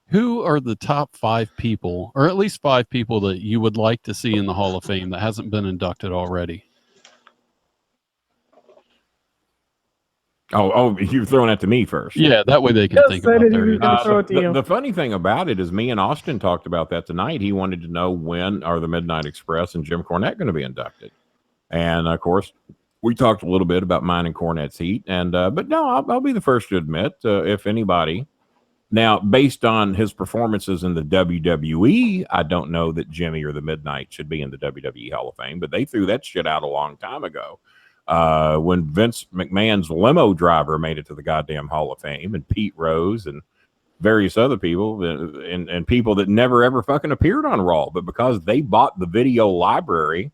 Who are the top 5 people, or at least 5 people that you would like to see in the Hall of Fame that hasn't been inducted already? Oh, you're throwing that to me first. Yeah, that way they can think about The funny thing about it is me and Austin talked about that tonight. He wanted to know when are the Midnight Express and Jim Cornette going to be inducted. And, of course, we talked a little bit about mine and Cornette's heat. And but no, I'll be the first to admit, if anybody. Now, based on his performances in the WWE, I don't know that Jimmy or the Midnight should be in the WWE Hall of Fame, but they threw that shit out a long time ago. When Vince McMahon's limo driver made it to the goddamn Hall of Fame, and Pete Rose and various other people and people that never ever fucking appeared on Raw, but because they bought the video library,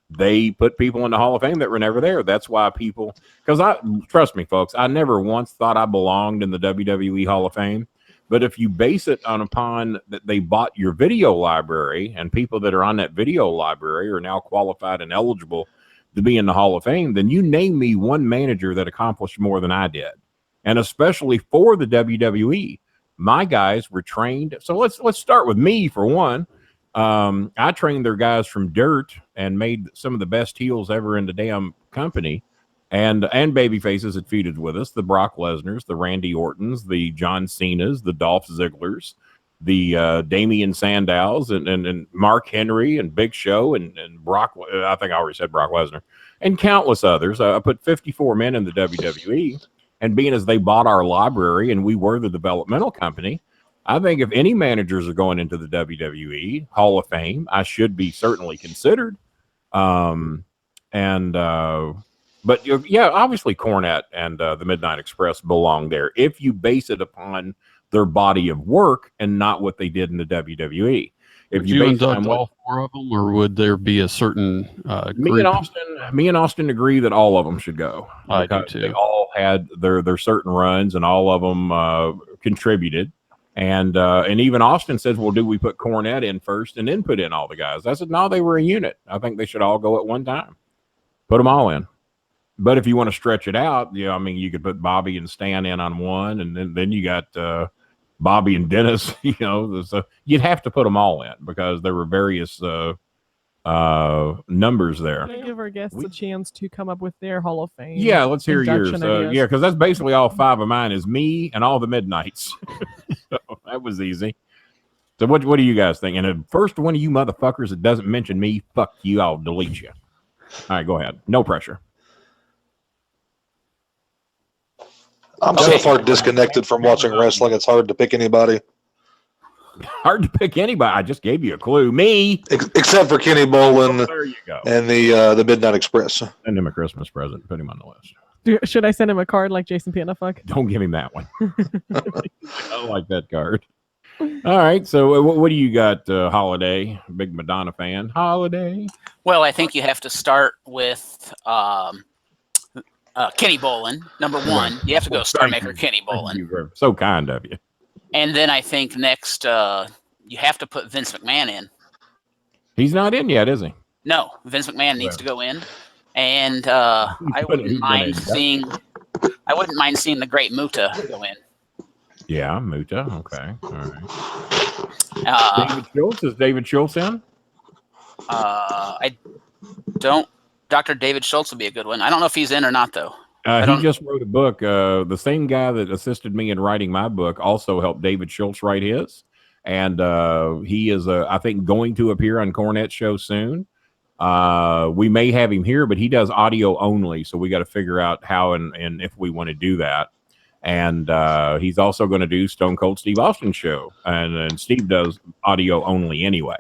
they put people in the Hall of Fame that were never there. That's why people, because trust me, folks, I never once thought I belonged in the WWE Hall of Fame. But if you base it upon that they bought your video library, and people that are on that video library are now qualified and eligible to be in the Hall of Fame, then you name me one manager that accomplished more than I did. And especially for the WWE, my guys were trained. So let's start with me for one. I trained their guys from dirt and made some of the best heels ever in the damn company. And baby faces that feuded with us, the Brock Lesnar's, the Randy Orton's, the John Cena's, the Dolph Ziggler's, the Damian Sandow's, and Mark Henry and Big Show and Brock. I think I already said Brock Lesnar, and countless others. I put 54 men in the WWE, and being as they bought our library and we were the developmental company, I think if any managers are going into the WWE Hall of Fame, I should be certainly considered. But yeah, obviously Cornette and the Midnight Express belong there if you base it upon their body of work and not what they did in the WWE. If would you induct all 4 of them, or would there be a certain me and Austin agree that all of them should go. I do too. They all had their certain runs, and all of them contributed. And even Austin says, well, do we put Cornette in first and then put in all the guys? I said, no, they were a unit. I think they should all go at one time. Put them all in. But if you want to stretch it out, I mean, you could put Bobby and Stan in on one, and then you got Bobby and Dennis. So you'd have to put them all in because there were various numbers there. Can I give our guests a chance to come up with their Hall of Fame? Yeah, let's hear yours. Yeah, because that's basically all 5 of mine is me and all the Midnights. So that was easy. So what do you guys think? And the first one of you motherfuckers that doesn't mention me, fuck you, I'll delete you. All right, go ahead. No pressure. I'm so far disconnected from watching wrestling, it's hard to pick anybody. Hard to pick anybody. I just gave you a clue. Me. Except for Kenny Bolin there you go. And the Midnight Express. Send him a Christmas present. Put him on the list. Should I send him a card like Jason Pianafuck? Don't give him that one. I don't like that card. All right. So what do you got, Holiday? Big Madonna fan. Holiday. Well, I think you have to start with Kenny Bolin, number 1. You have to go Star Maker Kenny Bolin. You're so kind of you. And then I think next you have to put Vince McMahon in. He's not in yet, is he? No, Vince McMahon needs to go in. And I wouldn't mind seeing the Great Muta go in. Yeah, Muta. Okay. All right. David Schultz. Is David Schultz in? I don't. Dr. David Schultz would be a good one. I don't know if he's in or not, though. He just wrote a book. The same guy that assisted me in writing my book also helped David Schultz write his. And he is, I think, going to appear on Cornette's show soon. We may have him here, but he does audio only. So we got to figure out how and if we want to do that. And he's also going to do Stone Cold Steve Austin's show. And Steve does audio only anyway.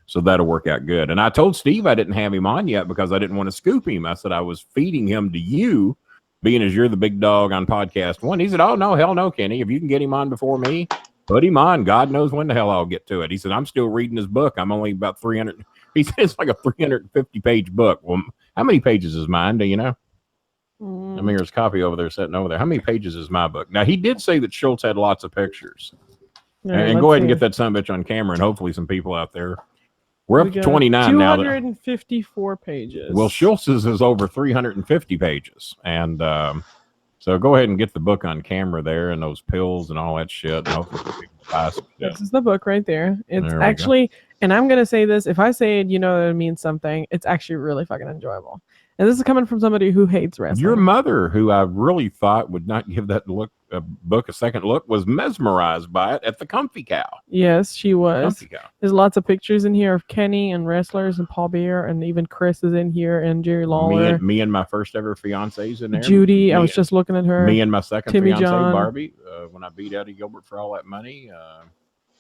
So that'll work out good. And I told Steve I didn't have him on yet because I didn't want to scoop him. I said I was feeding him to you, being as you're the big dog on podcast 1. He said, oh, no, hell no, Kenny. If you can get him on before me, put him on. God knows when the hell I'll get to it. He said, I'm still reading his book. I'm only about 300. He said it's like a 350-page book. Well, how many pages is mine? Do you know? I mean, there's a copy over there sitting over there. How many pages is my book? Now, he did say that Schultz had lots of pictures. And go ahead and get that sumbitch on camera, and hopefully some people out there. We're up to 29 now. 254 pages. Well, Schultz's is over 350 pages. And so go ahead and get the book on camera there and those pills and all that shit. And hopefully people Yeah. This is the book right there. It's There we actually, and I'm gonna say this. If I say it, you know that it means something. It's actually really fucking enjoyable. And this is coming from somebody who hates wrestling. Your mother, who I really thought would not give that book a second look, was mesmerized by it at the Comfy Cow. Yes, she was. Comfy Cow. There's lots of pictures in here of Kenny and wrestlers and Paul Bear, and even Chris is in here, and Jerry Lawler. Me and my first ever fiance's in there. Judy, I was just looking at her. Me and my second Timmy fiance, John. Barbie, when I beat Eddie Gilbert for all that money.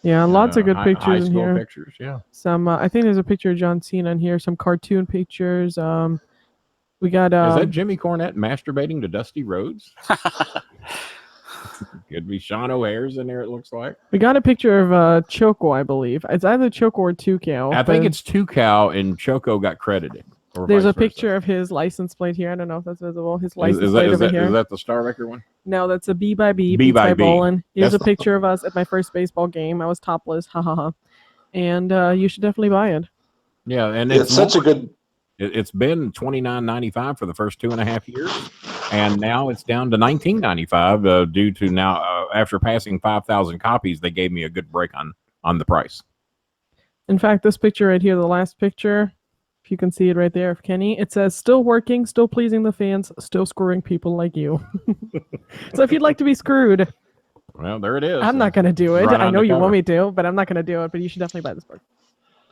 Yeah, lots of good high pictures in school here. pictures, yeah. Some, I think there's a picture of John Cena in here. Some cartoon pictures. We got. Is that Jimmy Cornette masturbating to Dusty Rhodes? Could be Sean O'Hare's in there, it looks like. We got a picture of Choco, I believe. It's either Choco or Tuco. I think it's Tuco, and Choco got credited. or There's vice a picture versa? of his license plate here. I don't know if that's visible. His license Is plate over that, here. is that the Star Wrecker one? No, that's a B by B. B Beats by by B. Bolin. Here's That's a picture of us at my first baseball game. I was topless. Ha ha ha. And you should definitely buy it. Yeah, and It's such a good. It's been $29.95 for the first 2.5 years, and now it's down to $19.95 due to now after passing 5,000 copies, they gave me a good break on the price. In fact, this picture right here, the last picture, if you can see it right there of Kenny, it says, still working, still pleasing the fans, still screwing people like you. So if you'd like to be screwed, Well, there it is. I'm not going to do it. Right I on know the you cover. want me to, but I'm not going to do it. But you should definitely buy this book.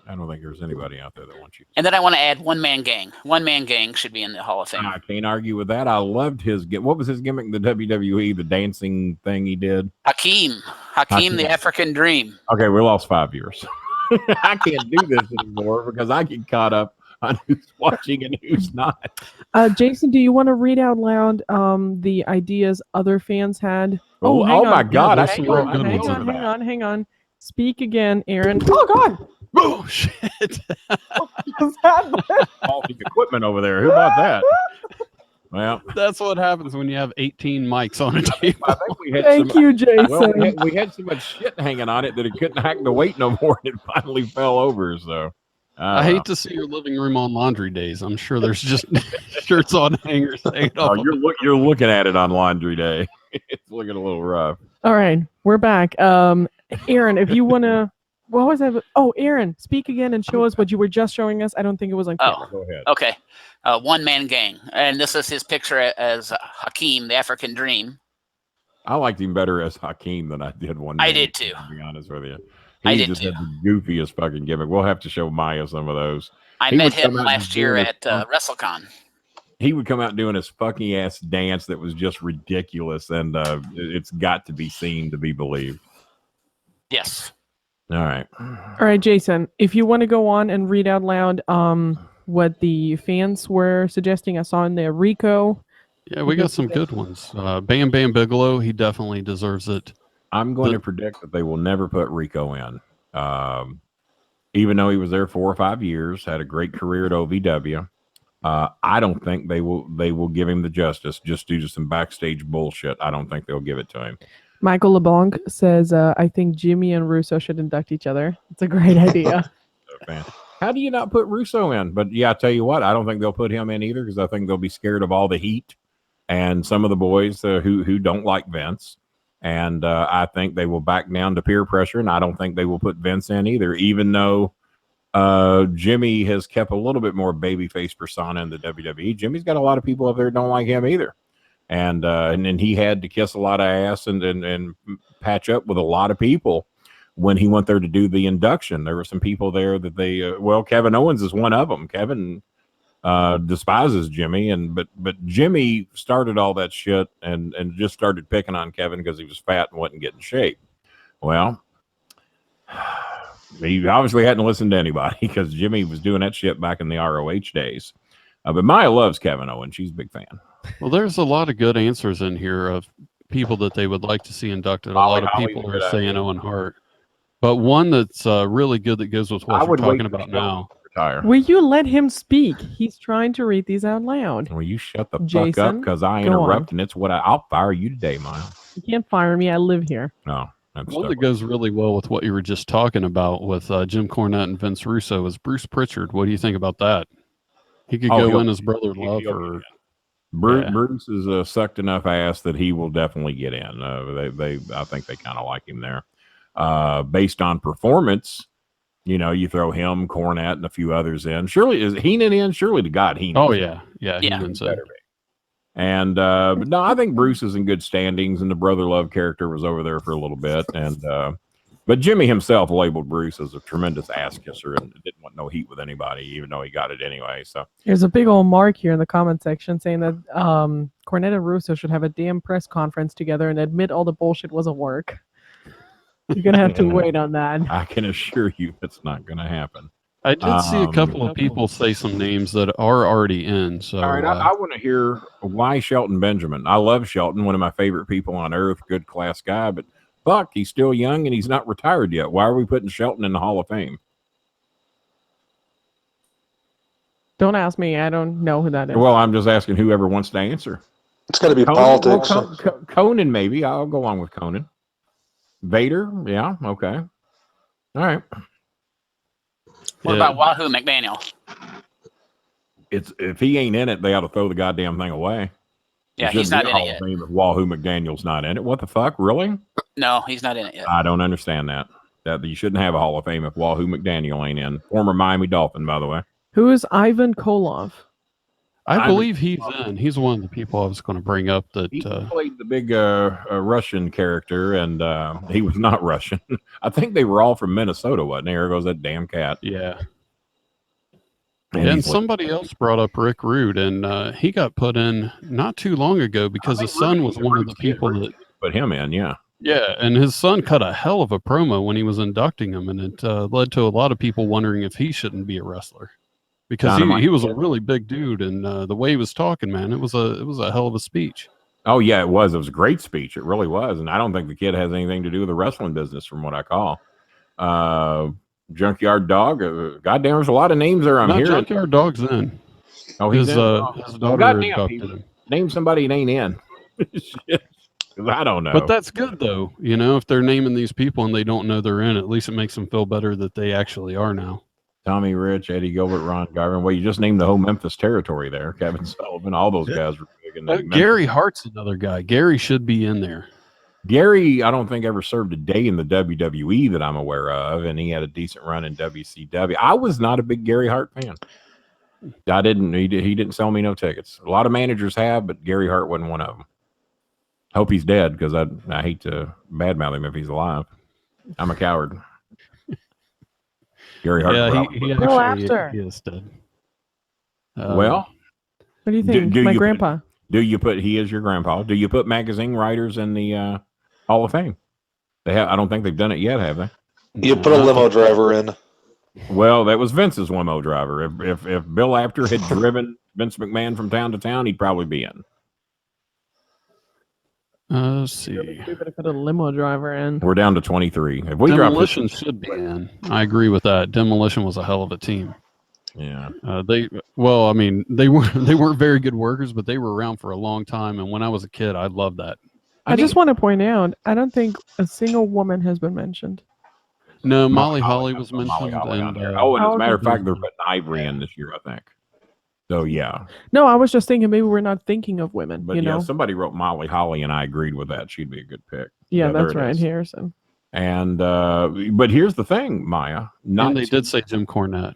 I don't think there's anybody out there that wants you. And then I want to add One Man Gang. One Man Gang should be in the Hall of Fame. I can't argue with that. I loved his what was his gimmick in the WWE, the dancing thing he did? Hakeem, the African Dream. Okay, we lost 5 years. I can't do this anymore because I get caught up on who's watching and who's not. Jason, do you want to read out loud the ideas other fans had? Oh, hang my on. God. Yeah, I there's should some real go good Hang ones on, in hang on, hang on. Speak again, Aaron. Oh, God. Oh, shit. What's that? faulty equipment over there. Who bought that? Well, That's what happens when you have 18 mics on a table. I think we had Thank some, you, Jason. well, we had so much shit hanging on it that it couldn't hack the weight no more, and it finally fell over. So I hate to see your living room on laundry days. I'm sure there's just shirts on hangers hanging Oh, off. you're looking at it on laundry day. It's looking a little rough. All right, we're back. Aaron, if you want to, what was that? Oh, Aaron, speak again and show us what you were just showing us. I don't think it was on camera. Oh, Go ahead. okay. One Man Gang. And this is his picture as Hakeem, the African Dream. I liked him better as Hakeem than I did one. I day, did too. To be honest with you, I he did just too. had the goofiest fucking gimmick. We'll have to show Maya some of those. I He met would him come out last and year do at WrestleCon. He would come out doing his fucking ass dance that was just ridiculous, and it's got to be seen to be believed. Yes. All right. All right, Jason, if you want to go on and read out loud what the fans were suggesting. I saw in there Rico. Yeah, we got some good ones. Bam Bam Bigelow, he definitely deserves it. I'm going to predict that they will never put Rico in. Even though he was there 4 or 5 years, had a great career at OVW. I don't think they will give him the justice just due to some backstage bullshit. I don't think they'll give it to him. Michael LeBlanc says, I think Jimmy and Russo should induct each other. It's a great idea. Man. How do you not put Russo in? But yeah, I tell you what, I don't think they'll put him in either because I think they'll be scared of all the heat and some of the boys who don't like Vince. And I think they will back down to peer pressure, and I don't think they will put Vince in either, even though Jimmy has kept a little bit more babyface persona in the WWE. Jimmy's got a lot of people up there that don't like him either. And then he had to kiss a lot of ass and patch up with a lot of people when he went there to do the induction. There were some people there that Kevin Owens is one of them. Kevin despises Jimmy, but Jimmy started all that shit and just started picking on Kevin because he was fat and wasn't getting shape. Well, he obviously hadn't listened to anybody because Jimmy was doing that shit back in the ROH days. But Maya loves Kevin Owens. She's a big fan. Well, there's a lot of good answers in here of people that they would like to see inducted. A lot of people are saying Owen Hart. But one that's really good that goes with what you're talking about now. Retire. Will you let him speak? He's trying to read these out loud. Will you shut the fuck Jason, up? Because I go interrupt, on. and it's what I'll fire you today, Maya. You can't fire me. I live here. No. I'm One stuck that with goes really well with what you were just talking about with Jim Cornette and Vince Russo is Bruce Pritchard. What do you think about that? He could go in as Brother Love or... Bruce is sucked enough ass that he will definitely get in. I think they kind of like him there. based on performance, you know, you throw him, Cornette, and a few others in. Surely is Heenan in? Surely to God, Heenan. Oh yeah, Heenan's in. Better be. And but no, I think Bruce is in good standings, and the brother love character was over there for a little bit, and but Jimmy himself labeled Bruce as a tremendous ass kisser and didn't want no heat with anybody, even though he got it anyway. So there's a big old mark here in the comment section saying that Cornette and Russo should have a damn press conference together and admit all the bullshit wasn't work. You're gonna have to wait on that. I can assure you it's not gonna happen. I did see a couple of people say some names that are already in. So all right, I want to hear why Shelton Benjamin. I love Shelton, one of my favorite people on earth, good class guy, but fuck, he's still young and he's not retired yet. Why are we putting Shelton in the Hall of Fame? Don't ask me. I don't know who that is. Well, I'm just asking whoever wants to answer. It's got to be Conan, politics. well, Conan, maybe. I'll go on with Conan. Vader, yeah, okay. All right. What about Wahoo McDaniel? It's if he ain't in it, they ought to throw the goddamn thing away. Yeah, he's not in it yet. If Wahoo McDaniel's not in it. What the fuck? Really? No, he's not in it yet. I don't understand that. That you shouldn't have a Hall of Fame if Wahoo McDaniel ain't in. Former Miami Dolphin, by the way. Who is Ivan Koloff? I believe he's in. He's one of the people I was going to bring up. That he played the big Russian character, and he was not Russian. I think they were all from Minnesota, wasn't they? There goes that damn cat. Yeah. And somebody else brought up Rick Rude, and he got put in not too long ago because his son was one of the people that put him in. Yeah. Yeah, and his son cut a hell of a promo when he was inducting him, and it led to a lot of people wondering if he shouldn't be a wrestler. Because he was a really big dude, and the way he was talking, man, it was a hell of a speech. Oh yeah, it was. It was a great speech. It really was, and I don't think the kid has anything to do with the wrestling business, from what I call. Junkyard Dog. Goddamn, there's a lot of names there. I'm hearing. Junkyard Dog's in. Oh, he's his in. daughter adopted him. Name somebody that ain't in. I don't know. But that's good though. You know, if they're naming these people and they don't know they're in, at least it makes them feel better that they actually are now. Tommy Rich, Eddie Gilbert, Ron Garvin. Well, you just named the whole Memphis territory there. Kevin Sullivan, all those guys were big. Gary Hart's another guy. Gary should be in there. Gary, I don't think ever served a day in the WWE that I'm aware of, and he had a decent run in WCW. I was not a big Gary Hart fan. I didn't. He didn't sell me no tickets. A lot of managers have, but Gary Hart wasn't one of them. Hope he's dead because I hate to badmouth him if he's alive. I'm a coward. Gary Hart. Yeah, he is dead. Well, what do you think? My grandpa. He is your grandpa. Do you put magazine writers in the Hall of Fame? They have. I don't think they've done it yet, have they? You put a limo driver in. Well, that was Vince's limo driver. If Bill Apter had driven Vince McMahon from town to town, he'd probably be in. Let's see. We better put a limo driver in. We're down to 23. If we Demolition should be in. I agree with that. Demolition was a hell of a team. Yeah. They weren't very good workers, but they were around for a long time. And when I was a kid, I loved that. I just want to point out, I don't think a single woman has been mentioned. No, Molly Holly was mentioned. And as a matter of fact, they're putting Ivory in this year, I think. So yeah. No, I was just thinking maybe we're not thinking of women. But yeah, somebody wrote Molly Holly, and I agreed with that. She'd be a good pick. Yeah, that's right here. So. And but here's the thing, Maya. And they did say Jim Cornette.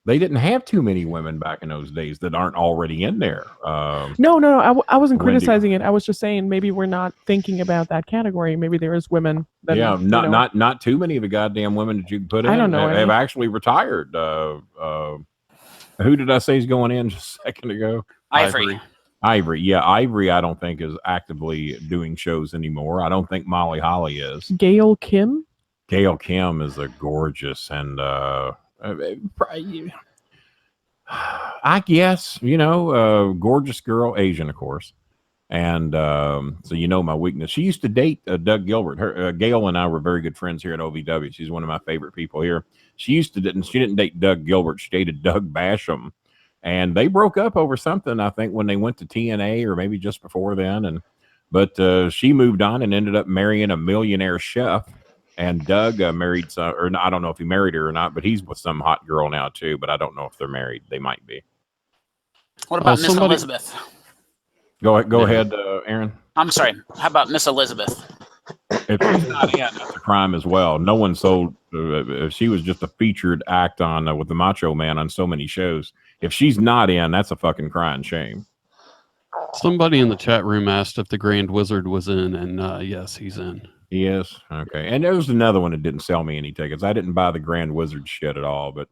They didn't have too many women back in those days that aren't already in there. No. I wasn't criticizing it. I was just saying maybe we're not thinking about that category. Maybe there is women. That, not too many of the goddamn women that you can put in. I don't know. Have actually retired. Who did I say is going in just a second ago? Ivory. Yeah, Ivory I don't think is actively doing shows anymore. I don't think Molly Holly is. Gail Kim? Gail Kim is a gorgeous and I guess, gorgeous girl, Asian, of course. And so my weakness. She used to date Doug Gilbert. Gail and I were very good friends here at OVW. She's one of my favorite people here. She didn't date Doug Gilbert. She dated Doug Basham. And they broke up over something, I think, when they went to TNA or maybe just before then. But she moved on and ended up marrying a millionaire chef. And Doug married I don't know if he married her or not, but he's with some hot girl now too. But I don't know if they're married. They might be. What about Miss Elizabeth? Go ahead, Aaron. I'm sorry. How about Miss Elizabeth? If she's not in, that's a crime as well. No one sold. If she was just a featured act on with the Macho Man on so many shows, if she's not in, that's a fucking crying shame. Somebody in the chat room asked if the Grand Wizard was in, and yes, he's in. He is? Okay. And there was another one that didn't sell me any tickets. I didn't buy the Grand Wizard shit at all, but